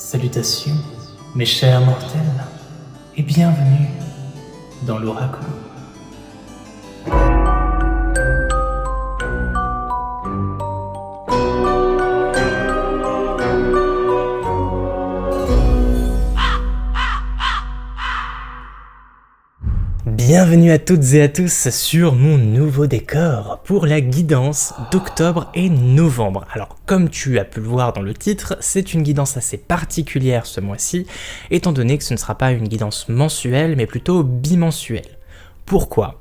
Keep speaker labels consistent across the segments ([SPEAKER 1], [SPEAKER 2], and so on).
[SPEAKER 1] Salutations, mes chers mortels, et bienvenue dans l'oracle. Bienvenue à toutes et à tous sur mon nouveau décor pour la guidance d'octobre et novembre. Alors comme tu as pu le voir dans le titre, c'est une guidance assez particulière ce mois-ci, étant donné que ce ne sera pas une guidance mensuelle mais plutôt bimensuelle. Pourquoi ?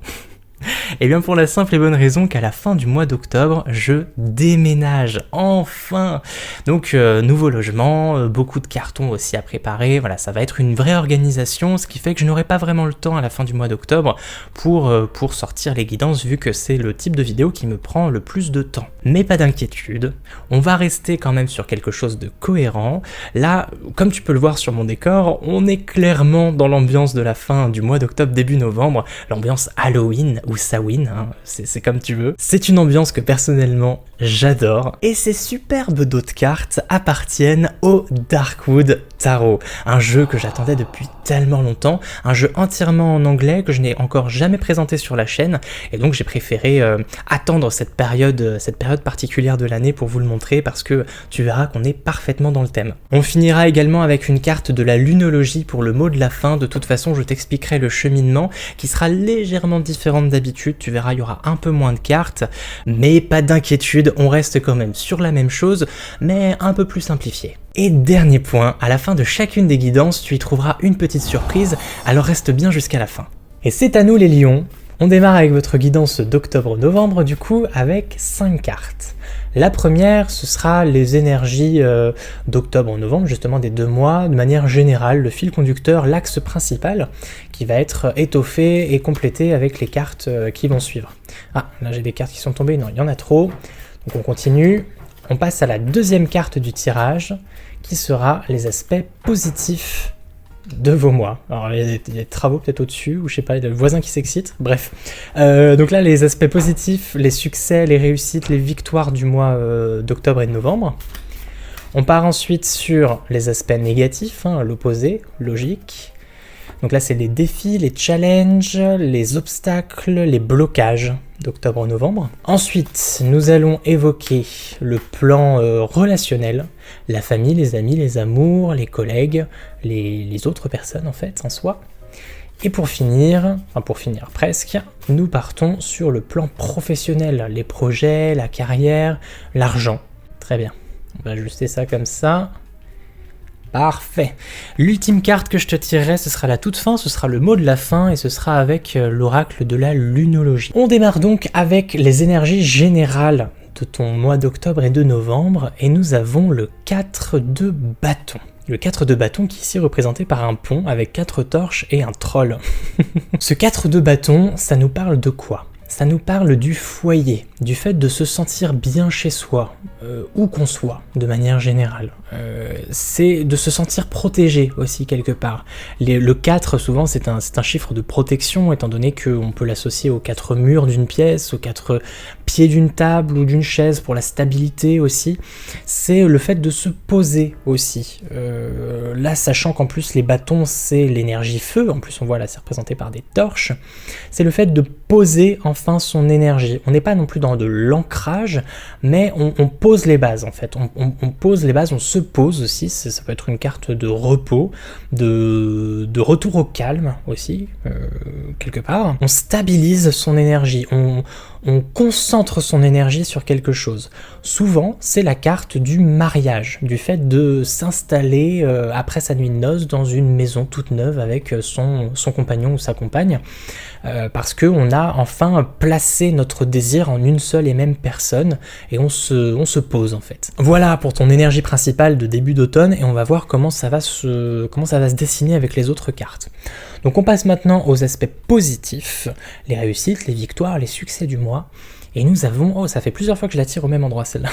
[SPEAKER 1] Eh bien pour la simple et bonne raison qu'à la fin du mois d'octobre, je déménage, enfin. Donc nouveau logement, beaucoup de cartons aussi à préparer, voilà, ça va être une vraie organisation, ce qui fait que je n'aurai pas vraiment le temps à la fin du mois d'octobre pour sortir les guidances, vu que c'est le type de vidéo qui me prend le plus de temps. Mais pas d'inquiétude, on va rester quand même sur quelque chose de cohérent. Là, comme tu peux le voir sur mon décor, on est clairement dans l'ambiance de la fin du mois d'octobre, début novembre, l'ambiance Halloween, ou Samhain, hein, c'est comme tu veux. C'est une ambiance que personnellement j'adore, et ces superbes dos de cartes appartiennent au Darkwood Tarot, un jeu que j'attendais depuis tellement longtemps, un jeu entièrement en anglais que je n'ai encore jamais présenté sur la chaîne, et donc j'ai préféré attendre cette période particulière de l'année pour vous le montrer, parce que tu verras qu'on est parfaitement dans le thème. On finira également avec une carte de la lunologie pour le mot de la fin. De toute façon je t'expliquerai le cheminement qui sera légèrement différent d'habitude, tu verras il y aura un peu moins de cartes, mais pas d'inquiétude, on reste quand même sur la même chose, mais un peu plus simplifié. Et dernier point, à la fin de chacune des guidances, tu y trouveras une petite surprise, alors reste bien jusqu'à la fin. Et c'est à nous les lions, on démarre avec votre guidance d'octobre-novembre du coup avec 5 cartes. La première, ce sera les énergies d'octobre-novembre, justement des 2 mois, de manière générale, le fil conducteur, l'axe principal, qui va être étoffé et complété avec les cartes qui vont suivre. Ah, là j'ai des cartes qui sont tombées, non, il y en a trop, donc on continue. On passe à la deuxième carte du tirage, qui sera les aspects positifs de vos mois. Alors il y a des travaux peut-être au-dessus, ou je sais pas, il y a le voisin qui s'excite, bref. Donc là les aspects positifs, les succès, les réussites, les victoires du mois d'octobre et de novembre. On part ensuite sur les aspects négatifs, hein, l'opposé, logique. Donc là c'est les défis, les challenges, les obstacles, les blocages d'octobre-novembre. Ensuite, nous allons évoquer le plan relationnel, la famille, les amis, les amours, les collègues, les autres personnes en fait, en soi. Et pour finir presque, nous partons sur le plan professionnel, les projets, la carrière, l'argent. Très bien, on va ajuster ça comme ça. Parfait. L'ultime carte que je te tirerai, ce sera la toute fin, ce sera le mot de la fin, et ce sera avec l'oracle de la lunologie. On démarre donc avec les énergies générales de ton mois d'octobre et de novembre, et nous avons le 4 de bâton. Le 4 de bâton qui est ici représenté par un pont avec 4 torches et un troll. Ce 4 de bâton, ça nous parle de quoi ? Ça nous parle du foyer, du fait de se sentir bien chez soi, où qu'on soit, de manière générale. C'est de se sentir protégé aussi quelque part. Le 4, souvent, c'est un chiffre de protection, étant donné qu'on peut l'associer aux 4 murs d'une pièce, aux 4 pieds d'une table ou d'une chaise pour la stabilité aussi. C'est le fait de se poser aussi. Là, sachant qu'en plus les bâtons, c'est l'énergie feu, en plus on voit là, c'est représenté par des torches. C'est le fait de poser enfin son énergie. On n'est pas non plus dans de l'ancrage, mais on pose les bases en fait. On pose les bases, on se pose aussi, ça peut être une carte de repos, de retour au calme aussi, quelque part. On stabilise son énergie, on concentre son énergie sur quelque chose. Souvent, c'est la carte du mariage, du fait de s'installer après sa nuit de noces dans une maison toute neuve avec son compagnon ou sa compagne, parce qu'on a enfin placé notre désir en une seule et même personne, et on se pose en fait. Voilà pour ton énergie principale de début d'automne, et on va voir comment ça va se dessiner avec les autres cartes. Donc on passe maintenant aux aspects positifs, les réussites, les victoires, les succès du mois. Et nous avons, ça fait plusieurs fois que je la tire au même endroit celle-là,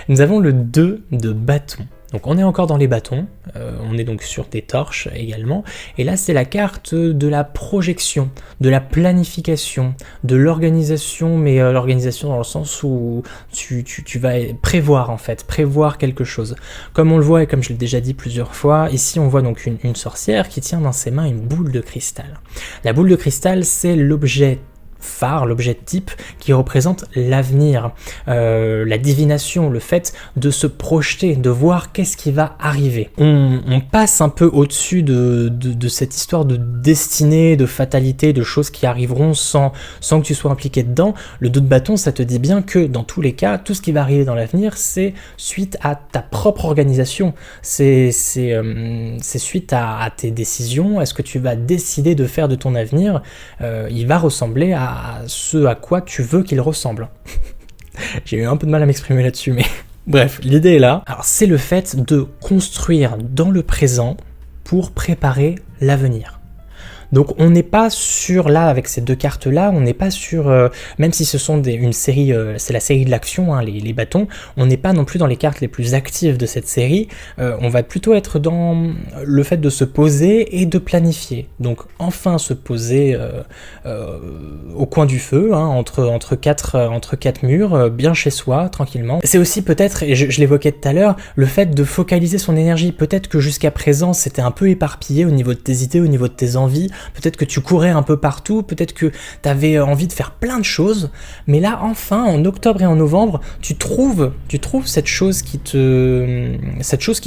[SPEAKER 1] nous avons le 2 de bâton. Donc on est encore dans les bâtons, on est donc sur des torches également, et là c'est la carte de la projection, de la planification, de l'organisation, mais l'organisation dans le sens où tu vas prévoir en fait, prévoir quelque chose. Comme on le voit et comme je l'ai déjà dit plusieurs fois, ici on voit donc une sorcière qui tient dans ses mains une boule de cristal. La boule de cristal, c'est l'objet phare, l'objet type qui représente l'avenir, la divination, le fait de se projeter, de voir qu'est-ce qui va arriver. On passe un peu au-dessus de cette histoire de destinée, de fatalité, de choses qui arriveront sans que tu sois impliqué dedans. Le dos de bâton, ça te dit bien que dans tous les cas, tout ce qui va arriver dans l'avenir, c'est suite à ta propre organisation, c'est suite à tes décisions, à ce que tu vas décider de faire de ton avenir. Il va ressembler à ce à quoi tu veux qu'il ressemble. J'ai eu un peu de mal à m'exprimer là-dessus, mais bref, l'idée est là. Alors c'est le fait de construire dans le présent pour préparer l'avenir. Donc on n'est pas sur, là avec ces deux cartes là, on n'est pas sur, même si ce sont une série, c'est la série de l'action, hein, les bâtons, on n'est pas non plus dans les cartes les plus actives de cette série, on va plutôt être dans le fait de se poser et de planifier. Donc enfin se poser au coin du feu, hein, entre quatre murs, bien chez soi, tranquillement. C'est aussi peut-être, et je l'évoquais tout à l'heure, le fait de focaliser son énergie. Peut-être que jusqu'à présent c'était un peu éparpillé au niveau de tes idées, au niveau de tes envies. Peut-être que tu courais un peu partout, peut-être que tu avais envie de faire plein de choses, mais là, enfin, en octobre et en novembre, tu trouves cette chose qui te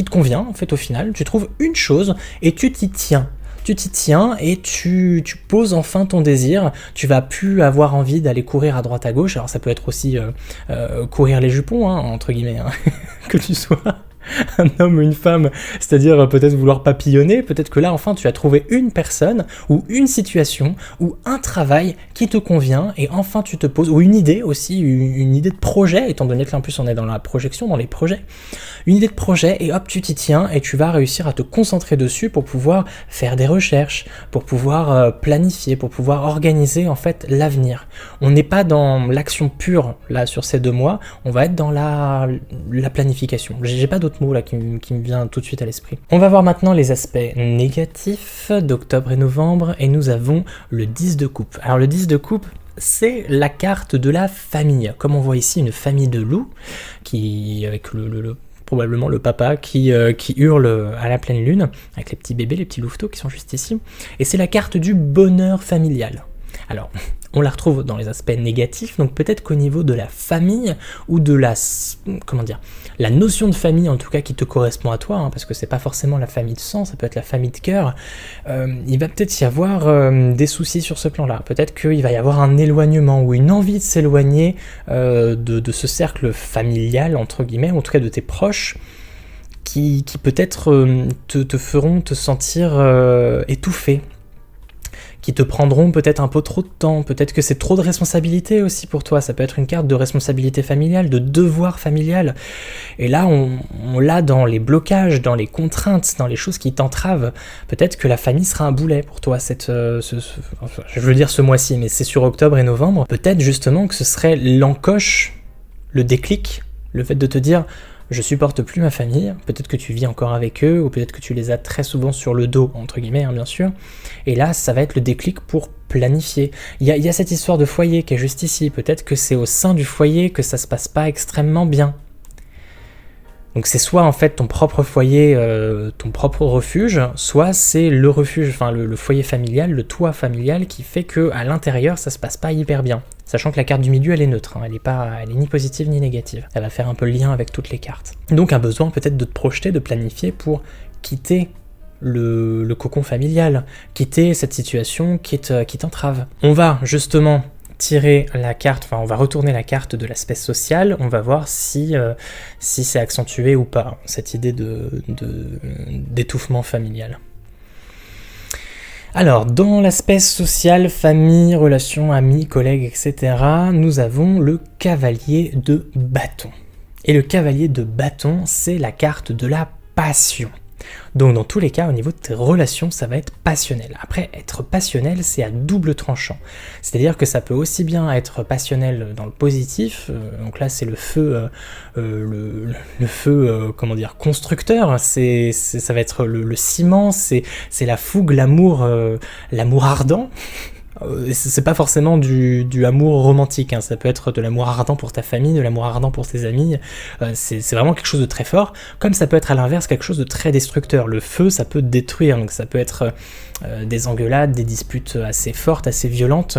[SPEAKER 1] convient, en fait, au final. Tu trouves une chose et tu t'y tiens. Tu t'y tiens et tu poses enfin ton désir. Tu vas plus avoir envie d'aller courir à droite à gauche. Alors ça peut être aussi courir les jupons, hein, entre guillemets, hein, que tu sois un homme ou une femme, c'est-à-dire peut-être vouloir papillonner, peut-être que là enfin tu as trouvé une personne ou une situation ou un travail qui te convient et enfin tu te poses, ou une idée aussi, une idée de projet, étant donné que là en plus on est dans la projection, dans les projets, une idée de projet et hop tu t'y tiens et tu vas réussir à te concentrer dessus pour pouvoir faire des recherches, pour pouvoir planifier, pour pouvoir organiser en fait l'avenir. On n'est pas dans l'action pure là sur ces 2 mois, on va être dans la planification. J'ai pas d'autres mots là qui me vient tout de suite à l'esprit. On va voir maintenant les aspects négatifs d'octobre et novembre et nous avons le 10 de coupe. Alors le 10 de coupe, c'est la carte de la famille. Comme on voit ici, une famille de loups qui, avec probablement le papa qui hurle à la pleine lune, avec les petits bébés, les petits louveteaux qui sont juste ici. Et c'est la carte du bonheur familial. Alors, on la retrouve dans les aspects négatifs, donc peut-être qu'au niveau de la famille, ou de la notion de famille en tout cas qui te correspond à toi, hein, parce que c'est pas forcément la famille de sang, ça peut être la famille de cœur, il va peut-être y avoir des soucis sur ce plan-là. Peut-être qu'il va y avoir un éloignement, ou une envie de s'éloigner de ce cercle familial, entre guillemets, en tout cas de tes proches, qui peut-être te feront te sentir étouffé, qui te prendront peut-être un peu trop de temps, peut-être que c'est trop de responsabilité aussi pour toi, ça peut être une carte de responsabilité familiale, de devoir familial, et là on l'a dans les blocages, dans les contraintes, dans les choses qui t'entravent. Peut-être que la famille sera un boulet pour toi, je veux dire ce mois-ci, mais c'est sur octobre et novembre, peut-être justement que ce serait l'encoche, le déclic, le fait de te dire je supporte plus ma famille, peut-être que tu vis encore avec eux, ou peut-être que tu les as très souvent sur le dos, entre guillemets, hein, bien sûr, et là, ça va être le déclic pour planifier. Il y a cette histoire de foyer qui est juste ici, peut-être que c'est au sein du foyer que ça se passe pas extrêmement bien. Donc c'est soit en fait ton propre foyer, ton propre refuge, soit c'est le refuge, enfin le foyer familial, le toit familial qui fait que à l'intérieur ça se passe pas hyper bien. Sachant que la carte du milieu elle est neutre, hein, elle est ni positive ni négative. Elle va faire un peu le lien avec toutes les cartes. Donc un besoin peut-être de te projeter, de planifier pour quitter le cocon familial, quitter cette situation qui t'entrave. On va justement tirer la carte, enfin on va retourner la carte de l'aspect social, on va voir si c'est accentué ou pas, cette idée d'étouffement familial. Alors, dans l'aspect social, famille, relations, amis, collègues, etc., nous avons le cavalier de bâton. Et le cavalier de bâton, c'est la carte de la passion. Donc dans tous les cas, au niveau de tes relations, ça va être passionnel. Après, être passionnel, c'est à double tranchant. C'est-à-dire que ça peut aussi bien être passionnel dans le positif, donc là c'est le feu, comment dire, constructeur, ça va être le ciment, c'est la fougue, l'amour ardent. C'est pas forcément du amour romantique, hein. Ça peut être de l'amour ardent pour ta famille, de l'amour ardent pour tes amis, c'est vraiment quelque chose de très fort, comme ça peut être à l'inverse quelque chose de très destructeur. Le feu, ça peut détruire, donc ça peut être des engueulades, des disputes assez fortes, assez violentes,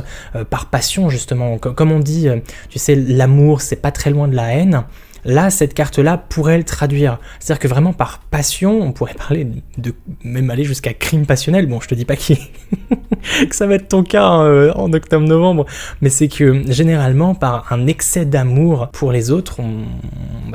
[SPEAKER 1] par passion justement, comme on dit, tu sais, l'amour c'est pas très loin de la haine. Là, cette carte-là pourrait le traduire. C'est-à-dire que vraiment par passion, on pourrait parler de même aller jusqu'à crime passionnel. Bon, je te dis pas que ça va être ton cas en octobre-novembre, mais c'est que généralement, par un excès d'amour pour les autres,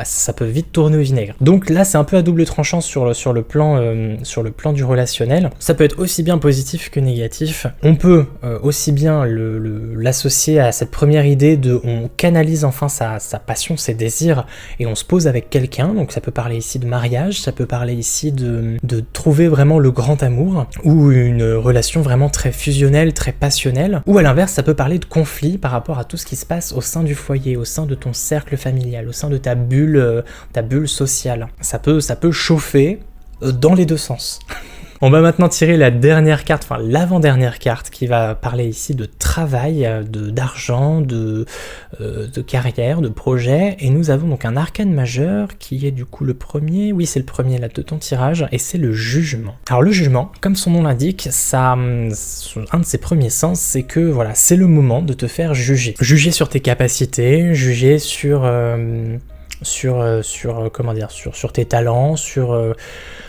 [SPEAKER 1] ça peut vite tourner au vinaigre. Donc là, c'est un peu à double tranchant sur le plan du relationnel. Ça peut être aussi bien positif que négatif. On peut aussi bien l'associer à cette première idée de on canalise enfin sa passion, ses désirs, et on se pose avec quelqu'un, donc ça peut parler ici de mariage, ça peut parler ici de trouver vraiment le grand amour, ou une relation vraiment très fusionnelle, très passionnelle, ou à l'inverse, ça peut parler de conflit par rapport à tout ce qui se passe au sein du foyer, au sein de ton cercle familial, au sein de ta bulle sociale. Ça peut chauffer dans les deux sens. On va maintenant tirer la dernière carte, enfin l'avant-dernière carte qui va parler ici de travail, d'argent, de carrière, de projet, et nous avons donc un arcane majeur qui est du coup le premier, oui c'est le premier là de ton tirage, et c'est le jugement. Alors le jugement, comme son nom l'indique, un de ses premiers sens, c'est que voilà, c'est le moment de te faire juger. Juger sur tes capacités, juger sur tes talents,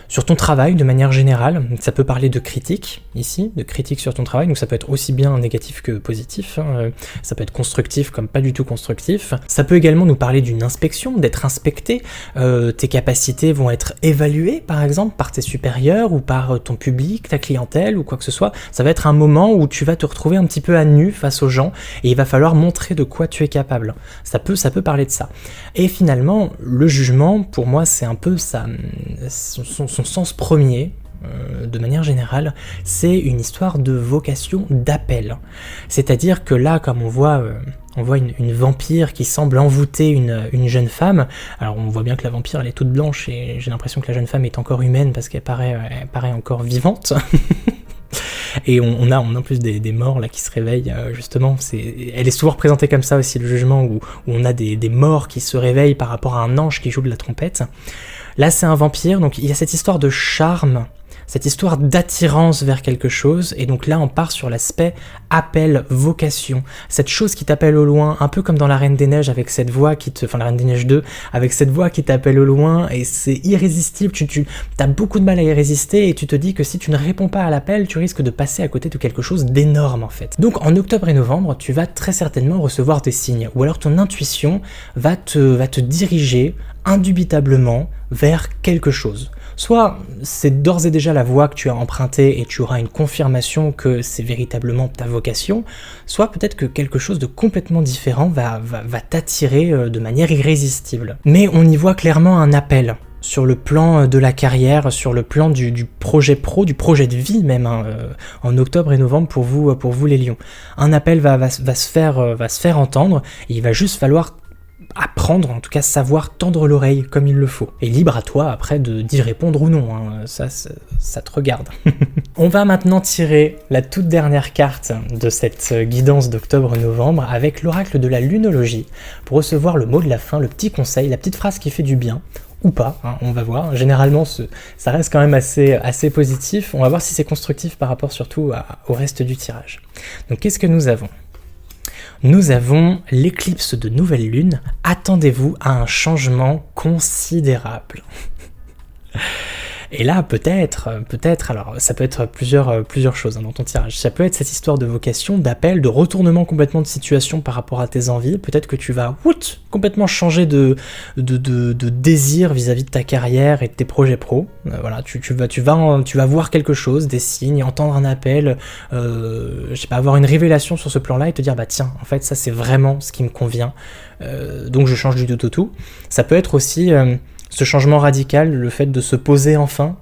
[SPEAKER 1] sur ton travail de manière générale. Ça peut parler de critique ici, de critique sur ton travail, donc ça peut être aussi bien négatif que positif, hein. Ça peut être constructif comme pas du tout constructif. Ça peut également nous parler d'une inspection, d'être inspecté, tes capacités vont être évaluées par exemple par tes supérieurs ou par ton public, ta clientèle ou quoi que ce soit. Ça va être un moment où tu vas te retrouver un petit peu à nu face aux gens et il va falloir montrer de quoi tu es capable. Ça peut parler de ça. Et finalement, le jugement, pour moi, c'est un peu son sens premier, de manière générale, c'est une histoire de vocation d'appel. C'est-à-dire que là, comme on voit une vampire qui semble envoûter une jeune femme. Alors on voit bien que la vampire elle est toute blanche et j'ai l'impression que la jeune femme est encore humaine parce qu'elle paraît encore vivante. Et on a en plus des morts là qui se réveillent, justement, elle est souvent représentée comme ça aussi, le jugement, où on a des morts qui se réveillent par rapport à un ange qui joue de la trompette. Là c'est un vampire, donc il y a cette histoire de charme, cette histoire d'attirance vers quelque chose, et donc là on part sur l'aspect appel, vocation, cette chose qui t'appelle au loin, un peu comme dans la Reine des Neiges avec cette voix la Reine des Neiges 2, avec cette voix qui t'appelle au loin, et c'est irrésistible, tu as beaucoup de mal à y résister, et tu te dis que si tu ne réponds pas à l'appel, tu risques de passer à côté de quelque chose d'énorme en fait. Donc en octobre et novembre, tu vas très certainement recevoir des signes, ou alors ton intuition va te diriger indubitablement vers quelque chose. Soit c'est d'ores et déjà la voie que tu as empruntée et tu auras une confirmation que c'est véritablement ta vocation, soit peut-être que quelque chose de complètement différent va t'attirer de manière irrésistible. Mais on y voit clairement un appel sur le plan de la carrière, sur le plan du projet pro, du projet de vie même, hein, en octobre et novembre pour vous les lions. Un appel va se faire entendre, et il va juste falloir apprendre, en tout cas savoir tendre l'oreille comme il le faut. Et libre à toi après d'y répondre ou non, hein. Ça te regarde. On va maintenant tirer la toute dernière carte de cette guidance d'octobre-novembre avec l'oracle de la lunologie pour recevoir le mot de la fin, le petit conseil, la petite phrase qui fait du bien. Ou pas, hein, on va voir. Généralement, ça reste quand même assez positif. On va voir si c'est constructif par rapport surtout au reste du tirage. Donc qu'est-ce que nous avons ? Nous avons l'éclipse de nouvelle lune. Attendez-vous à un changement considérable. Et là, peut-être, alors ça peut être plusieurs choses, hein, dans ton tirage. Ça peut être cette histoire de vocation, d'appel, de retournement complètement de situation par rapport à tes envies. Peut-être que tu vas complètement changer de désir vis-à-vis de ta carrière et de tes projets pro. Voilà, tu vas voir quelque chose, des signes, entendre un appel, avoir une révélation sur ce plan-là et te dire bah tiens, en fait ça c'est vraiment ce qui me convient. Donc je change du tout au tout. Ça peut être aussi ce changement radical, le fait de se poser enfin,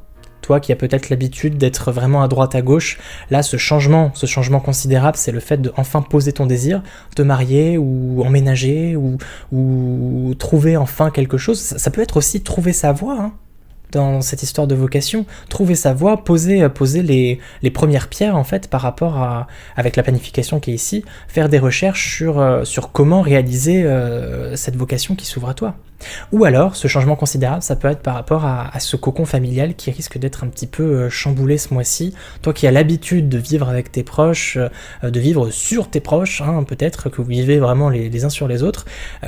[SPEAKER 1] Toi qui as peut-être l'habitude d'être vraiment à droite à gauche, là ce changement considérable, c'est le fait de enfin poser ton désir, te marier ou emménager ou trouver enfin quelque chose. Ça peut être aussi trouver sa voie, hein, dans cette histoire de vocation, trouver sa voie, poser les premières pierres en fait par rapport à, avec la planification qui est ici, faire des recherches sur comment réaliser cette vocation qui s'ouvre à toi. Ou alors, ce changement considérable, ça peut être par rapport à ce cocon familial qui risque d'être un petit peu chamboulé ce mois-ci. Toi qui as l'habitude de vivre avec tes proches, de vivre sur tes proches, hein, peut-être que vous vivez vraiment les uns sur les autres,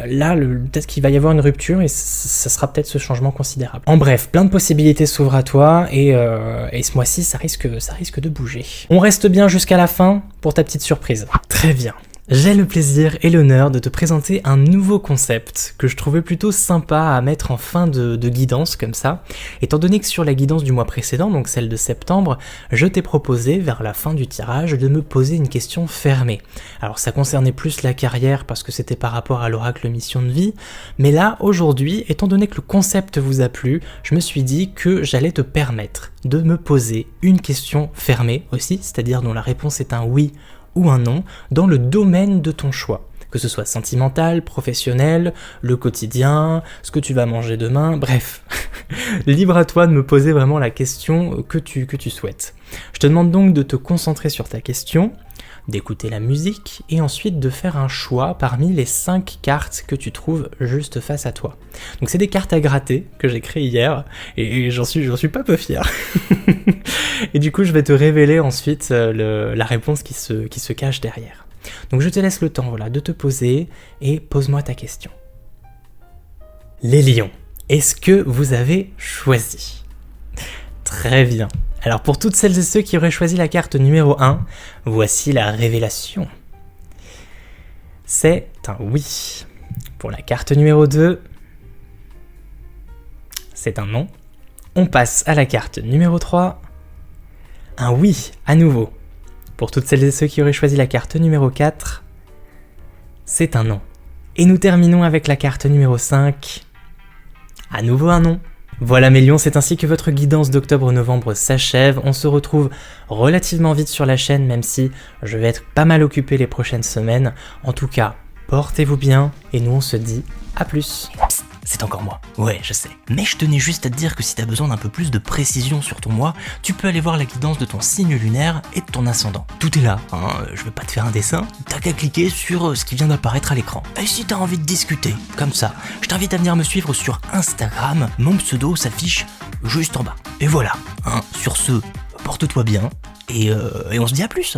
[SPEAKER 1] là, peut-être qu'il va y avoir une rupture et ça sera peut-être ce changement considérable. En bref, plein de possibilités s'ouvrent à toi et ce mois-ci, ça risque de bouger. On reste bien jusqu'à la fin pour ta petite surprise. Très bien. J'ai le plaisir et l'honneur de te présenter un nouveau concept que je trouvais plutôt sympa à mettre en fin de guidance comme ça, étant donné que sur la guidance du mois précédent, donc celle de septembre, je t'ai proposé vers la fin du tirage de me poser une question fermée. Alors ça concernait plus la carrière parce que c'était par rapport à l'oracle mission de vie, mais là aujourd'hui, étant donné que le concept vous a plu, je me suis dit que j'allais te permettre de me poser une question fermée aussi, c'est-à-dire dont la réponse est un oui ou un non, dans le domaine de ton choix. Que ce soit sentimental, professionnel, le quotidien, ce que tu vas manger demain, bref. Libre à toi de me poser vraiment la question que tu souhaites. Je te demande donc de te concentrer sur ta question, d'écouter la musique et ensuite de faire un choix parmi les 5 cartes que tu trouves juste face à toi. Donc c'est des cartes à gratter que j'ai créées hier et j'en suis pas peu fier. Et du coup je vais te révéler ensuite la réponse qui se cache derrière. Donc je te laisse le temps de te poser et pose-moi ta question. Les lions, est-ce que vous avez choisi ? Très bien. Alors pour toutes celles et ceux qui auraient choisi la carte numéro 1, voici la révélation. C'est un oui. Pour la carte numéro 2, c'est un non. On passe à la carte numéro 3, un oui à nouveau. Pour toutes celles et ceux qui auraient choisi la carte numéro 4, c'est un non. Et nous terminons avec la carte numéro 5, à nouveau un non. Voilà mes lions, c'est ainsi que votre guidance d'octobre-novembre s'achève. On se retrouve relativement vite sur la chaîne, même si je vais être pas mal occupé les prochaines semaines. En tout cas, portez-vous bien et nous on se dit à plus.
[SPEAKER 2] Psst, c'est encore moi. Ouais, je sais. Mais je tenais juste à te dire que si t'as besoin d'un peu plus de précision sur ton mois, tu peux aller voir la guidance de ton signe lunaire et de ton ascendant. Tout est là, hein, je vais pas te faire un dessin, t'as qu'à cliquer sur ce qui vient d'apparaître à l'écran. Et si t'as envie de discuter, comme ça, je t'invite à venir me suivre sur Instagram, mon pseudo s'affiche juste en bas. Et voilà, hein, sur ce, porte-toi bien, et on se dit à plus.